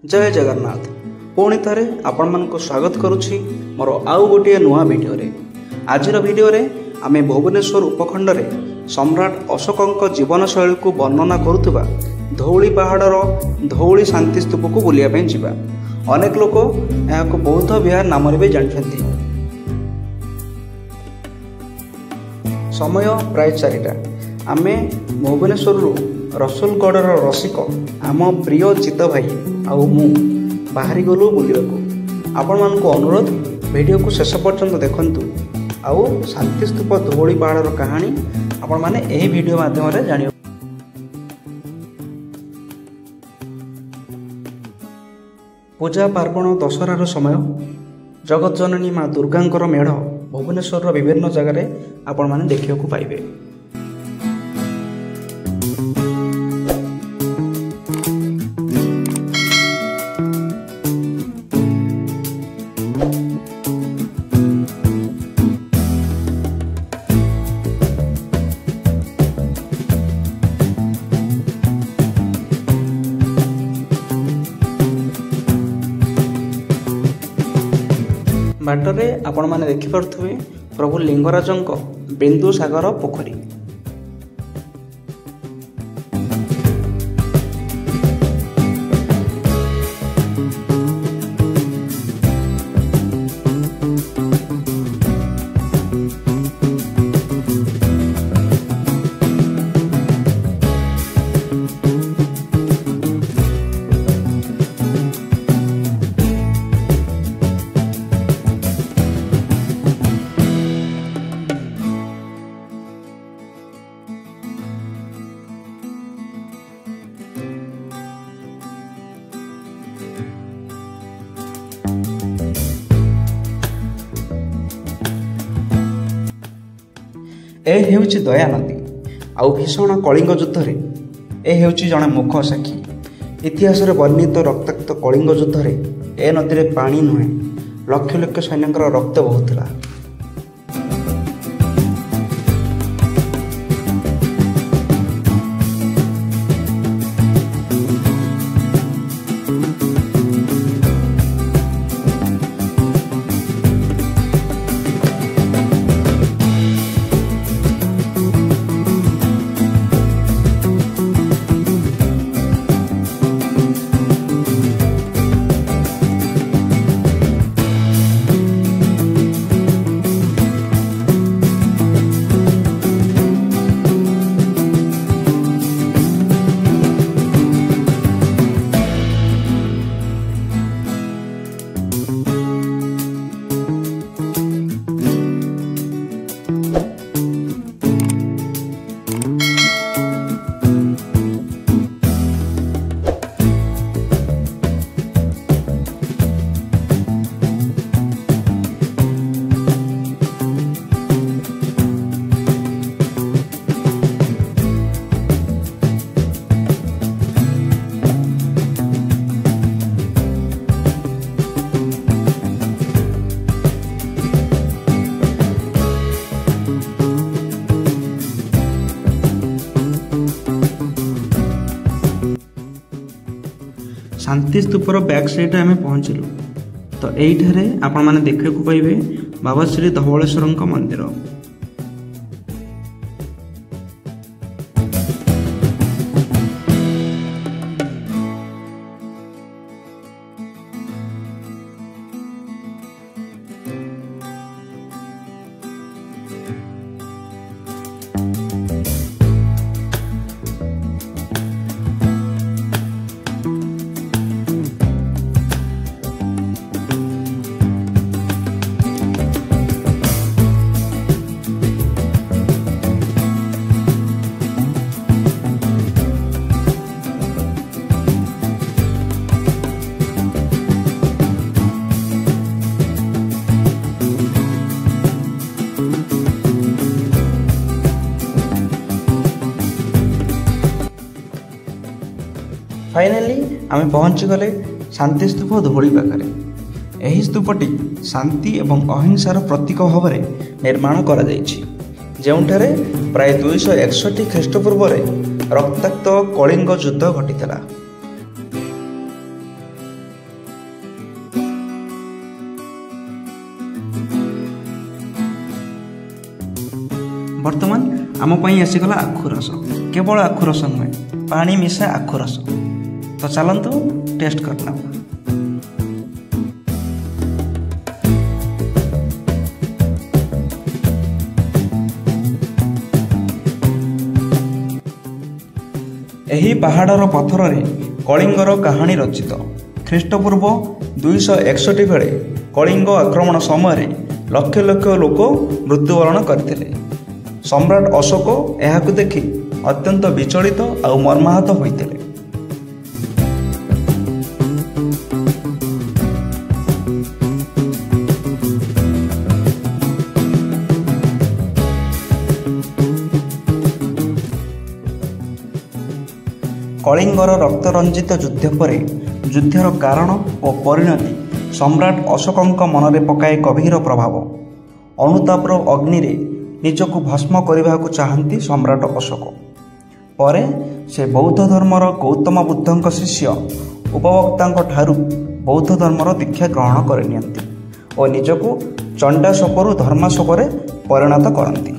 जय जगन्नाथ पुणी थे आपण मानक स्वागत करुछि मोर आउ गोटे नुआ वीडियो रे। आजिर वीडियो रे आमे भुवनेश्वर उपखंड रे सम्राट अशोक जीवन शैली को वर्णना करुवा धौली पहाड़र धौली शांति स्तूप को बुलिया पे जिबा। अनेक लोक यहाँ बौद्ध विहार नाम भी जानते। समय प्राय 4टा आमे भुवनेश्वर रसुलगढ़ रसिक आम प्रिय चित्त भाई आउ मु बाहरी गलु बुलवाक। आपण मानक अनुरोध वीडियो को शेष पर्यंत देखंतु आउ शांति स्तूप धौली पहाड़ कहानी आपण माने एही वीडियो माध्यम जान। पूजा पार्वण दशहरार समय जगत जननी माँ दुर्गांकर मेढ़ भुवनेश्वर विभिन्न जगह आपण माने देखिया को पाइबे। बाटरे आपण माने देखि पारथुवे प्रभु लिंगराजंक बिंदु सागर पोखरी। ए हेउची दया नदी आउ भीषण कलिंग युद्ध रे ए हेउची जणे मुख साक्षी। इतिहास रे वर्णित रक्ताक्त कलिंग युद्ध रे ए नदी रे पानी नुहे लक्ष लक्ष सैन्यकर रक्त बहुथिला। शांति स्तूपर बैक साइड आम पहुँचलु तो यही आपण मैंने देखा पाइबे बाबा श्री धवलेश्वर मंदिर। फाइनाली आम पहुँची गले शांति स्तूप धौली पाखे। यही स्तूपटी शांति एवं अहिंसार प्रतीक भाव में निर्माण करा जाइछि, ଯେଉଁଠାରେ प्राय 261 ଖ୍ରୀଷ୍ଟपूर्व ରକ୍ତାକ୍ତ କଳିଙ୍ଗ ଯୁଦ୍ଧ ଘଟିଥିଲା। बर्तमान आम आसीगला आखु रस केवल आखु रस नुहे पानी मिशा आखु रस। तो चलतु टेस्ट करना। एही पहाड़र पत्थर कलिंगर कहानी रचित। ख्रीष्टपूर्व 261 बेले कलिंग आक्रमण समय लक्ष लक्ष लोक मृत्युवरण करथिले। सम्राट अशोक एहाकु देखि अत्यंत विचलित और मर्माहत होइतिले। कलिंगर रक्तरंजित युद्ध पर युद्धर कारण और परिणति सम्राट अशोकଙ୍କ मनरे पकाए गभीर प्रभाव। अनुतापर अग्नि रे निजको भस्म करने चाहती सम्राट अशोक। परे से बौद्ध धर्मर गौतम बुद्धଙ୍କ शिष्य उपभोक्ता ठारू बौद्ध धर्मर दीक्षा ग्रहण करनियंती और निजको चंडाशोकरू धर्माशोकरे परिणत करती।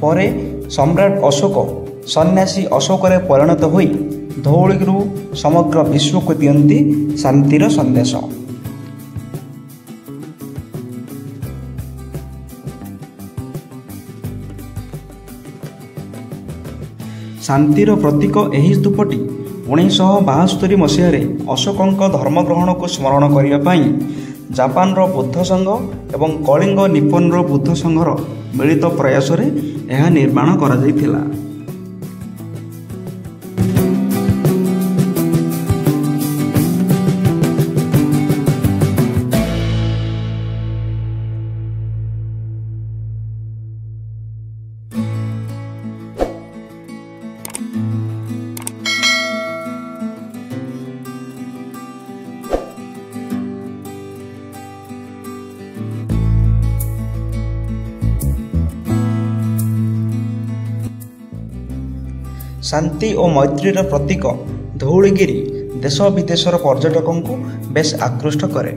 परे सम्राट अशोक सन्यासी अशोकरे परिणत होई धौलिगिरू समग्र विश्व को दियंती शांतिर संदेश। शांतिर प्रतीक एही स्तूपटी 1972 मसीह अशोकଙ୍କ धर्मग्रहण को स्मरण करने जापान बुद्ध संघ एवं कलिंग निप्पन बुद्ध संघर मिलित प्रयास यह निर्माण करा जायथिला। शांति और मैत्रीर प्रतीक धौलिगिरी देश विदेशर पर्यटकों को बेस आकृष्ट करे।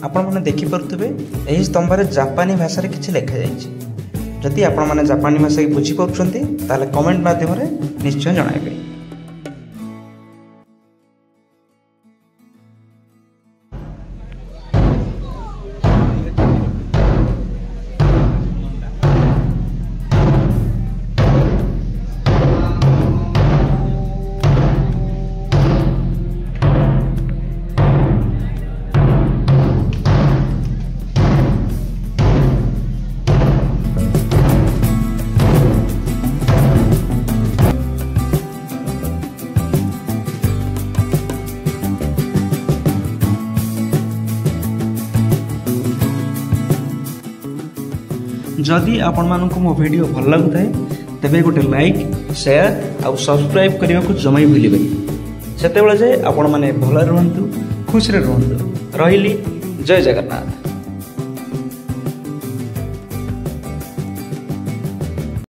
आपण मैंने देखिपे यही स्तंभ जापानी भाषा किसी लिखा जाइए। जदि आपण मैंने जापानी भाषा की बुझीपार्टी ताले कमेंट माध्यम निश्चय जणाइबे। जदि आपण मानक मो वीडियो भल लगुए तेबे गोटे लाइक शेयर और सब्सक्राइब करने को जमा भूलें। से जाए आपण मैंने भल रुहतु खुशी रुहतु। रही जय जगन्नाथ।